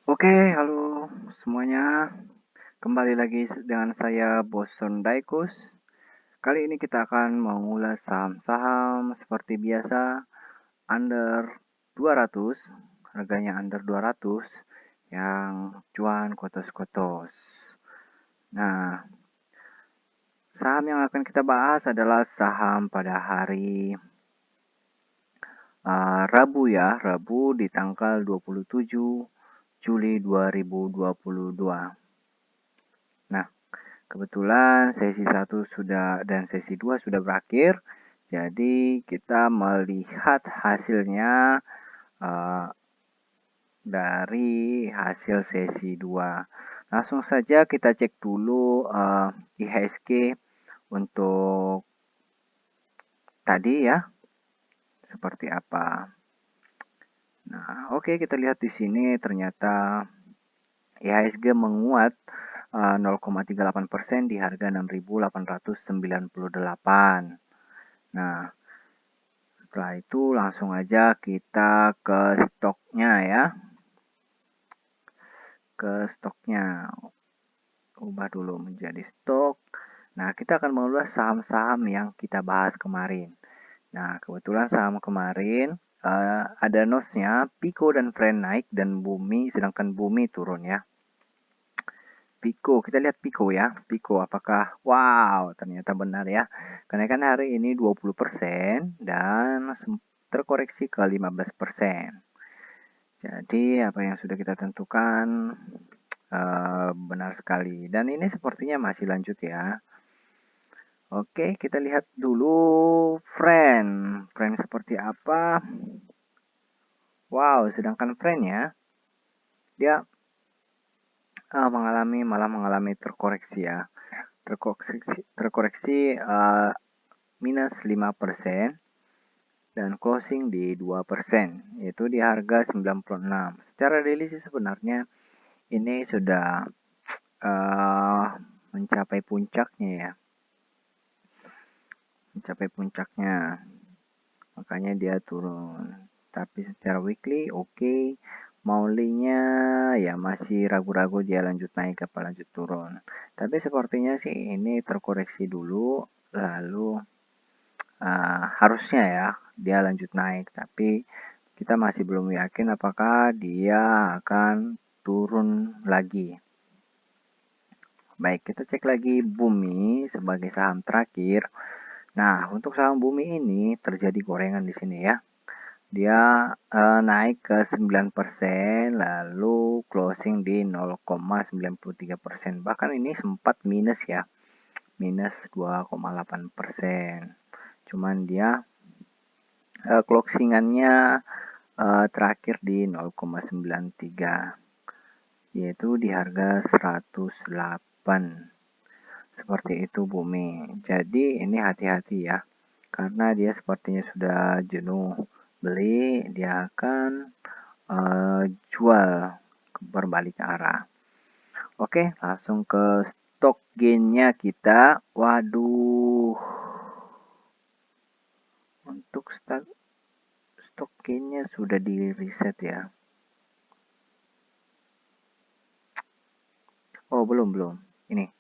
Oke, halo semuanya. Kembali lagi dengan saya Boson Daikus. Kali ini kita akan mengulas saham-saham seperti biasa under 200, harganya under 200 yang cuan kotos-kotos. Nah, saham yang akan kita bahas adalah saham pada hari Rabu ya, Rabu di tanggal 27 Juli 2022. Nah, kebetulan sesi 1 dan sesi 2 sudah berakhir. Jadi kita melihat hasilnya dari hasil sesi 2. Langsung saja kita cek dulu IHSG untuk tadi ya, seperti apa. Nah, oke, kita lihat di sini ternyata IHSG menguat 0,38% di harga 6.898. Nah, setelah itu langsung aja kita ke stoknya ya. Ke stoknya. Ubah dulu menjadi stok. Nah, kita akan mengulas saham-saham yang kita bahas kemarin. Nah, kebetulan saham kemarin ada nosnya Pico dan Friend naik dan Bumi, sedangkan Bumi turun ya. Pico, kita lihat Pico ya. Pico apakah wow, ternyata benar ya. Kenaikan hari ini 20% dan terkoreksi ke 15%. Jadi apa yang sudah kita tentukan benar sekali. Dan ini sepertinya masih lanjut ya. Oke, kita lihat dulu Friend. Friend seperti apa? Wow, sedangkan Friend ya, dia malah mengalami terkoreksi ya. Terkoreksi minus 5% dan closing di 2%, yaitu di harga 96. Secara daily sih sebenarnya ini sudah mencapai puncaknya ya. Mencapai puncaknya. Makanya dia turun. Tapi secara weekly oke. Monthly-nya ya masih ragu-ragu dia lanjut naik apa lanjut turun. Tapi sepertinya sih ini terkoreksi dulu lalu harusnya ya dia lanjut naik, tapi kita masih belum yakin apakah dia akan turun lagi. Baik, kita cek lagi Bumi sebagai saham terakhir. Nah, untuk saham Bumi ini terjadi gorengan di sini ya. Dia naik ke 9%, lalu closing di 0,93%. Bahkan ini sempat minus ya, minus 2,8%. Cuman dia closingannya terakhir di 0,93, yaitu di harga 108. Seperti itu Bumi. Jadi ini hati-hati ya, karena dia sepertinya sudah jenuh beli, dia akan jual berbalik arah. Oke, langsung ke stok gainnya kita. Waduh, untuk stok gainnya sudah di reset ya. Oh, belum. Ini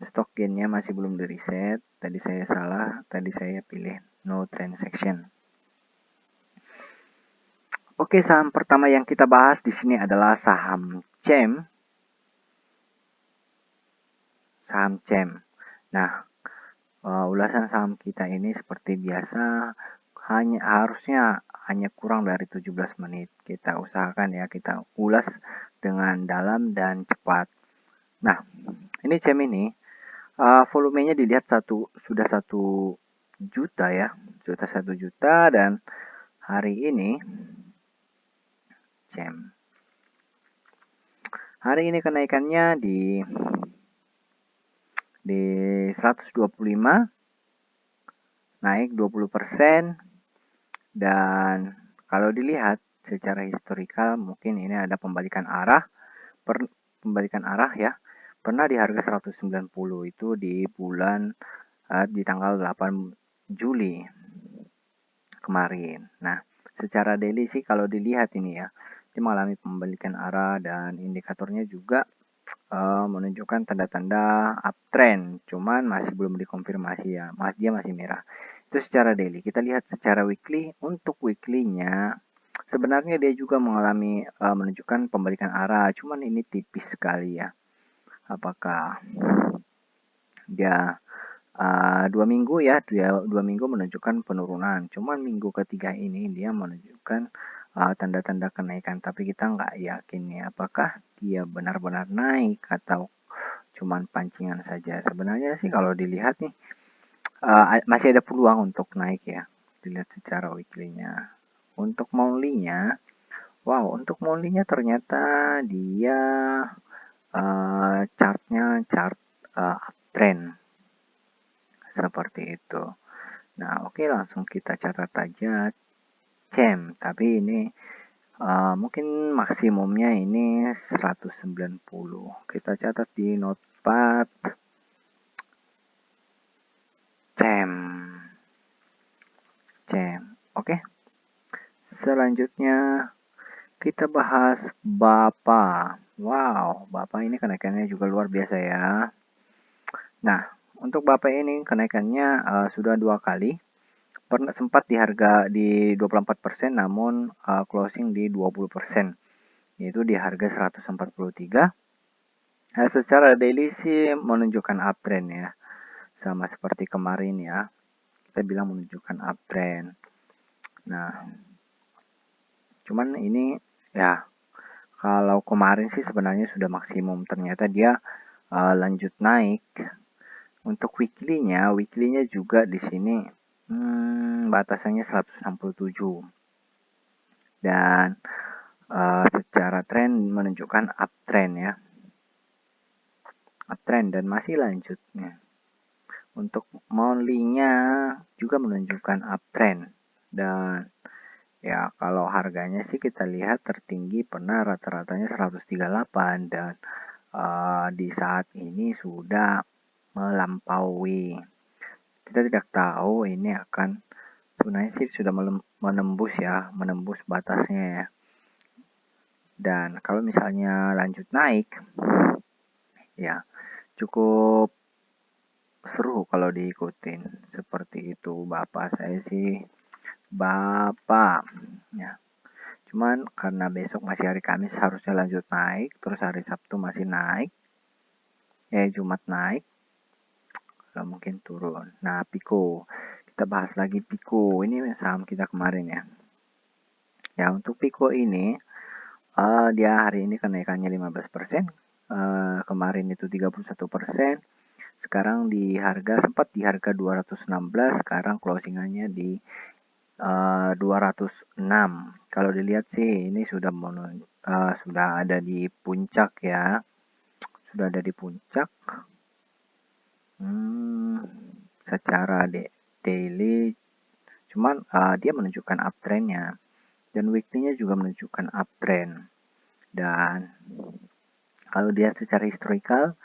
stok gainnya masih belum di reset. Tadi saya salah, tadi saya pilih no transaction. Oke, saham pertama yang kita bahas di sini adalah saham CEM. Saham CEM. Nah, ulasan saham kita ini seperti biasa harusnya hanya kurang dari 17 menit. Kita usahakan ya kita ulas dengan dalam dan cepat. Nah, ini CEM ini volumenya dilihat sudah 1 juta ya, 1 juta, dan hari ini CEM. Hari ini kenaikannya di 125, naik 20%, dan kalau dilihat secara historikal mungkin ini ada pembalikan arah ya. Pernah di harga 190 itu di bulan di tanggal 8 Juli kemarin. Nah, secara daily sih kalau dilihat ini ya, dia mengalami pembalikan arah, dan indikatornya juga menunjukkan tanda-tanda uptrend, cuman masih belum dikonfirmasi ya, dia masih merah. Itu secara daily. Kita lihat secara weekly. Untuk weekly-nya sebenarnya dia juga mengalami menunjukkan pembalikan arah, cuman ini tipis sekali ya. Apakah dia 2 minggu ya, dua minggu menunjukkan penurunan, cuman minggu ketiga ini dia menunjukkan tanda-tanda kenaikan, tapi kita nggak yakin ya apakah dia benar-benar naik atau cuman pancingan saja. Sebenarnya sih kalau dilihat nih masih ada peluang untuk naik ya, dilihat secara weekly-nya. Untuk monthly-nya, wow, untuk monthly-nya ternyata dia chartnya chart uptrend seperti itu. Nah, oke, langsung kita catat aja CEM, tapi ini mungkin maksimumnya ini 190. Kita catat di notepad CEM. Oke. Selanjutnya kita bahas BAPA. Wow, BAPA ini kenaikannya juga luar biasa ya. Nah, untuk BAPA ini kenaikannya sudah 2 kali. Pernah sempat di harga di 24%, namun closing di 20%. Yaitu di harga 143. Nah, secara daily sih menunjukkan uptrend ya. Sama seperti kemarin ya. Kita bilang menunjukkan uptrend. Nah, cuman ini ya, kalau kemarin sih sebenarnya sudah maksimum. Ternyata dia lanjut naik. Untuk weekly-nya juga di sini batasannya 167. Dan secara tren menunjukkan uptrend ya. Uptrend dan masih lanjutnya. Untuk monthly-nya juga menunjukkan uptrend, dan ya kalau harganya sih kita lihat tertinggi pernah rata-ratanya 138, dan di saat ini sudah melampaui. Kita tidak tahu ini akan, sebenarnya sih sudah menembus batasnya ya. Dan kalau misalnya lanjut naik ya, cukup seru kalau diikutin seperti itu. Bapak saya sih Bapak ya, cuman karena besok masih hari Kamis harusnya lanjut naik, terus hari Sabtu masih naik, Jumat naik, mungkin turun. Nah, Pico, kita bahas lagi Pico. Ini saham kita kemarin ya. Ya, untuk Pico ini dia hari ini kenaikannya 15%, kemarin itu 31%. Sekarang sempat di harga 216, sekarang closingannya di 206. Kalau dilihat sih ini sudah ada di puncak ya. Sudah ada di puncak. Secara daily cuman dia menunjukkan uptrendnya, dan weekly-nya juga menunjukkan uptrend. Dan kalau dia secara historical,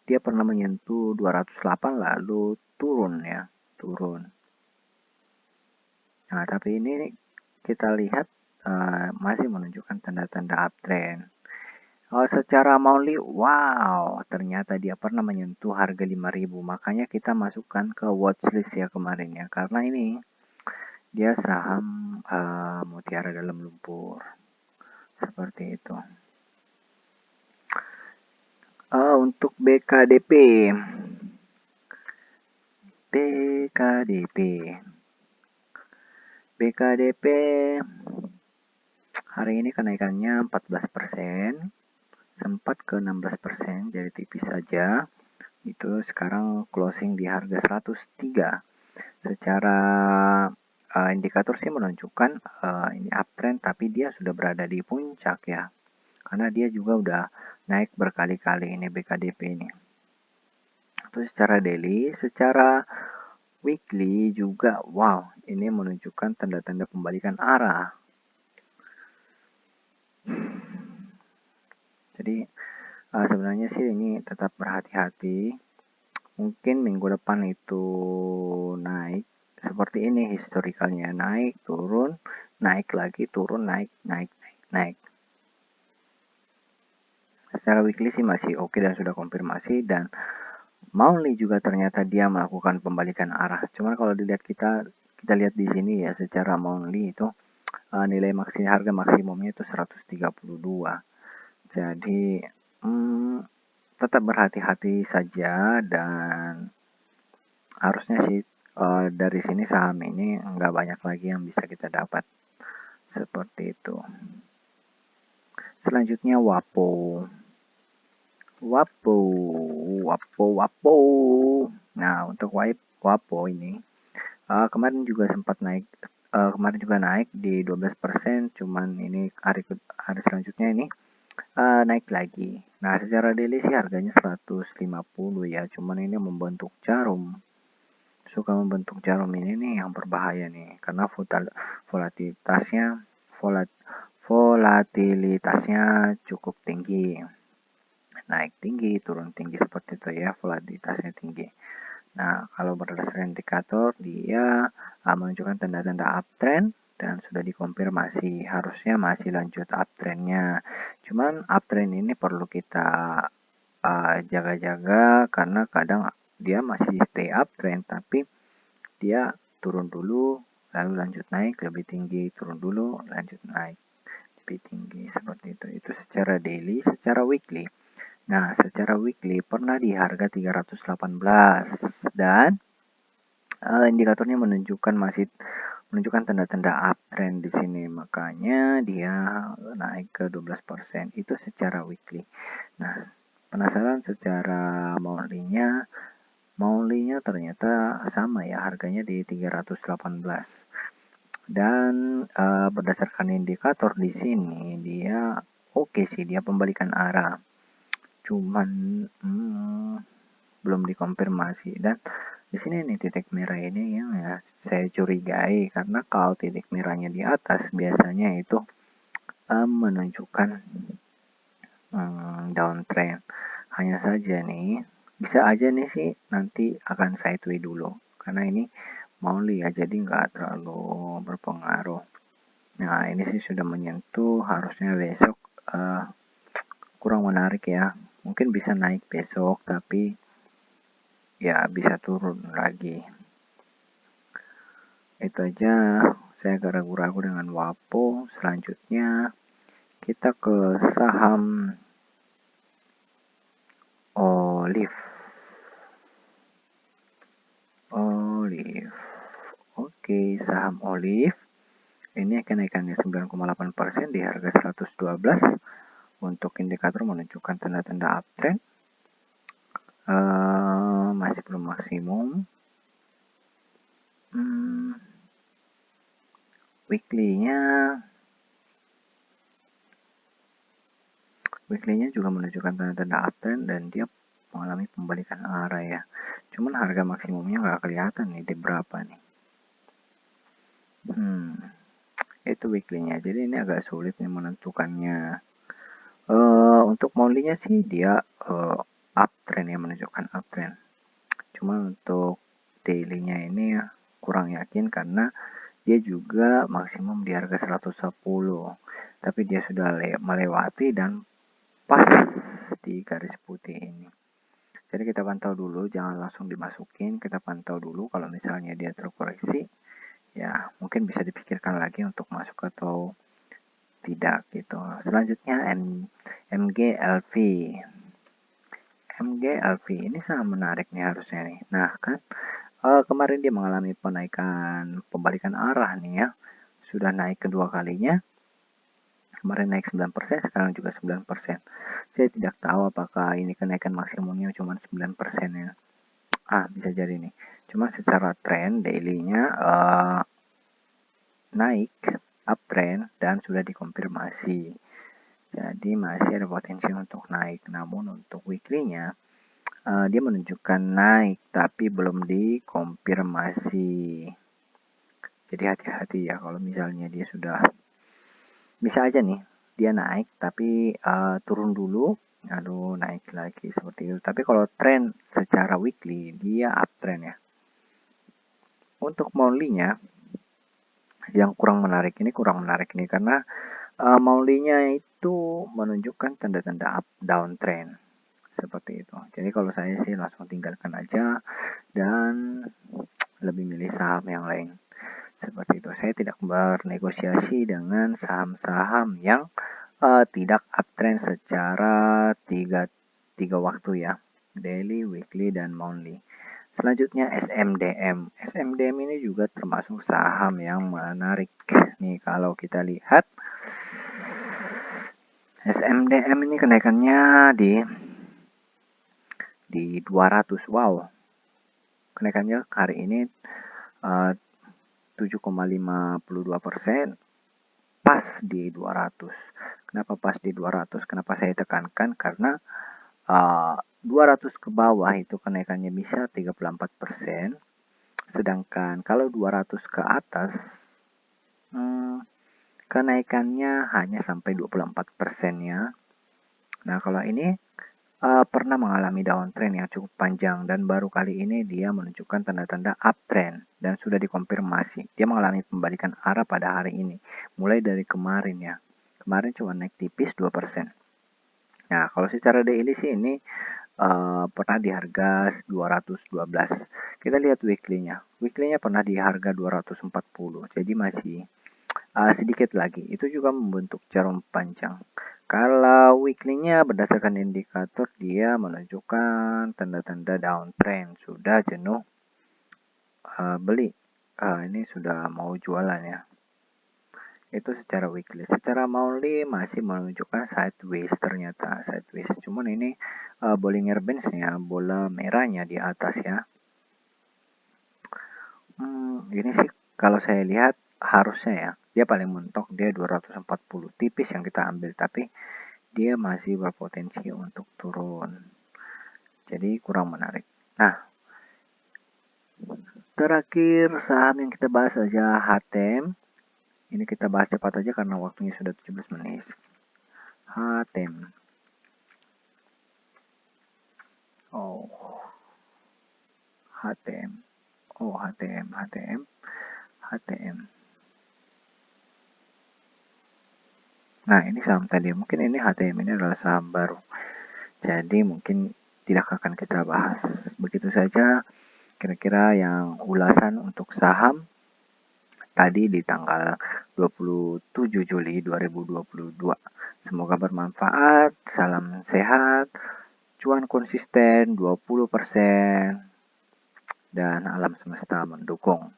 dia pernah menyentuh 208 lalu turun ya, turun. Nah, tapi ini kita lihat masih menunjukkan tanda-tanda uptrend. Secara monthly, wow, ternyata dia pernah menyentuh harga 5.000. Makanya kita masukkan ke watchlist ya kemarin ya, karena ini dia saham mutiara dalam lumpur. Seperti itu. Untuk BKDP. BKDP hari ini kenaikannya 14%, sempat ke 16%, jadi tipis saja. Itu sekarang closing di harga 103. Secara indikator sih menunjukkan ini uptrend, tapi dia sudah berada di puncak ya. Karena dia juga udah naik berkali-kali ini BKDP ini. Itu secara daily, secara weekly juga, wow, ini menunjukkan tanda-tanda pembalikan arah. Jadi sebenarnya sih ini tetap berhati-hati. Mungkin minggu depan itu naik seperti ini historicalnya, naik turun, naik lagi, turun, naik. secara weekly sih masih oke dan sudah konfirmasi, dan monthly juga ternyata dia melakukan pembalikan arah. Cuman kalau dilihat kita lihat di sini ya, secara monthly itu nilai harga maksimumnya itu 132. Jadi tetap berhati-hati saja, dan harusnya sih dari sini saham ini nggak banyak lagi yang bisa kita dapat seperti itu. Selanjutnya Wapo. Nah, untuk Wapo ini kemarin juga sempat naik, kemarin juga naik di 12%, cuman ini hari selanjutnya ini naik lagi. Nah, secara daily sih harganya 150 ya, cuman ini membentuk jarum. Suka membentuk jarum ini nih yang berbahaya nih, karena volatilitasnya cukup tinggi. Naik tinggi, turun tinggi seperti itu ya, volatilitasnya tinggi. Nah, kalau berdasarkan indikator dia menunjukkan tanda-tanda uptrend dan sudah dikonfirmasi, harusnya masih lanjut uptrendnya. Cuman uptrend ini perlu kita jaga-jaga karena kadang dia masih stay uptrend tapi dia turun dulu lalu lanjut naik lebih tinggi, turun dulu lanjut naik lebih tinggi, seperti itu. Itu secara daily. Secara weekly, nah secara weekly pernah di harga 318 dan indikatornya menunjukkan tanda-tanda uptrend di sini, makanya dia naik ke 12%. Itu secara weekly. Nah, penasaran secara monthly-nya ternyata sama ya, harganya di 318. Dan berdasarkan indikator di sini dia oke sih, dia pembalikan arah. Cuman belum dikonfirmasi, dan di sini nih titik merah ini yang ya saya curigai, karena kalau titik merahnya di atas biasanya itu menunjukkan downtrend. Hanya saja nih, bisa aja nih sih nanti akan sideways dulu, karena ini monthly ya, jadi nggak terlalu berpengaruh. Nah, ini sih sudah menyentuh, harusnya besok kurang menarik ya. Mungkin bisa naik besok, tapi ya bisa turun lagi. Itu aja, saya agak ragu-ragu dengan Wapo. Selanjutnya kita ke saham Olive. Oke, saham Olive ini kenaikannya 9,8% di harga 112. Untuk indikator menunjukkan tanda-tanda uptrend, masih belum maksimum. Weekly-nya juga menunjukkan tanda-tanda uptrend dan dia mengalami pembalikan arah ya. Cuman harga maksimumnya nggak kelihatan nih di berapa nih. Itu weekly-nya. Jadi ini agak sulit nih menentukannya. Untuk monthly-nya sih dia uptrend ya, menunjukkan uptrend. Cuma untuk daily-nya ini kurang yakin karena dia juga maksimum di harga 110. Tapi dia sudah melewati dan pas di garis putih ini. Jadi kita pantau dulu, jangan langsung dimasukin, kita pantau dulu. Kalau misalnya dia terkoreksi, ya mungkin bisa dipikirkan lagi untuk masuk atau tidak gitu. Selanjutnya MGLV. MGLV ini sangat menarik nih harusnya nih. Nah kan kemarin dia mengalami pembalikan arah nih ya. Sudah naik kedua kalinya. Kemarin naik 9%, sekarang juga 9%. Saya tidak tahu apakah ini kenaikan maksimumnya cuma 9% ya. Bisa jadi nih. Cuma secara tren daily-nya naik, uptrend, dan sudah dikonfirmasi. Jadi masih ada potensi untuk naik. Namun untuk weekly-nya dia menunjukkan naik tapi belum dikonfirmasi. Jadi hati-hati ya kalau misalnya dia sudah, bisa aja nih dia naik tapi turun dulu lalu naik lagi seperti itu. Tapi kalau tren secara weekly dia uptrend ya. Untuk monthly-nya yang kurang menarik ini karena Monthly-nya itu menunjukkan tanda-tanda up downtrend seperti itu. Jadi kalau saya sih langsung tinggalkan aja dan lebih milih saham yang lain. Seperti itu. Saya tidak bernegosiasi dengan saham-saham yang tidak uptrend secara tiga waktu ya. Daily, weekly, dan monthly. Selanjutnya SMDM. SMDM ini juga termasuk saham yang menarik. Nih kalau kita lihat SMDM ini kenaikannya di 200. Wow. Kenaikannya hari ini 7,52%, pas di 200. Kenapa pas di 200? Kenapa saya tekankan? Karena 200 ke bawah itu kenaikannya bisa 34%, sedangkan kalau 200 ke atas kenaikannya hanya sampai 24% ya. Nah, kalau ini pernah mengalami downtrend yang cukup panjang dan baru kali ini dia menunjukkan tanda-tanda uptrend dan sudah dikonfirmasi. Dia mengalami pembalikan arah pada hari ini, mulai dari kemarin ya. Kemarin cuma naik tipis 2%. Nah, kalau secara daily sih ini pernah di harga 212. Kita lihat weekly-nya. Weekly-nya pernah di harga 240. Jadi masih sedikit lagi. Itu juga membentuk jarum panjang. Kalau weekly-nya berdasarkan indikator dia menunjukkan tanda-tanda downtrend, sudah jenuh beli. Ini sudah mau jualan ya. Itu secara weekly. Secara monthly masih menunjukkan sideways ternyata, sideways. Cuman ini Bollinger Bands-nya, bola merahnya di atas ya. Ini sih kalau saya lihat harusnya ya, dia paling mentok dia 240 tipis yang kita ambil, tapi dia masih berpotensi untuk turun. Jadi kurang menarik. Nah, terakhir saham yang kita bahas aja HTM. Ini kita bahas cepat aja karena waktunya sudah 17 menit. HTM. Oh, HTM. Oh, HTM. Nah, ini saham tadi. Mungkin ini HTM ini adalah saham baru. Jadi mungkin tidak akan kita bahas. Begitu saja kira-kira yang ulasan untuk saham tadi di tanggal 27 Juli 2022. Semoga bermanfaat, salam sehat, cuan konsisten 20%, dan alam semesta mendukung.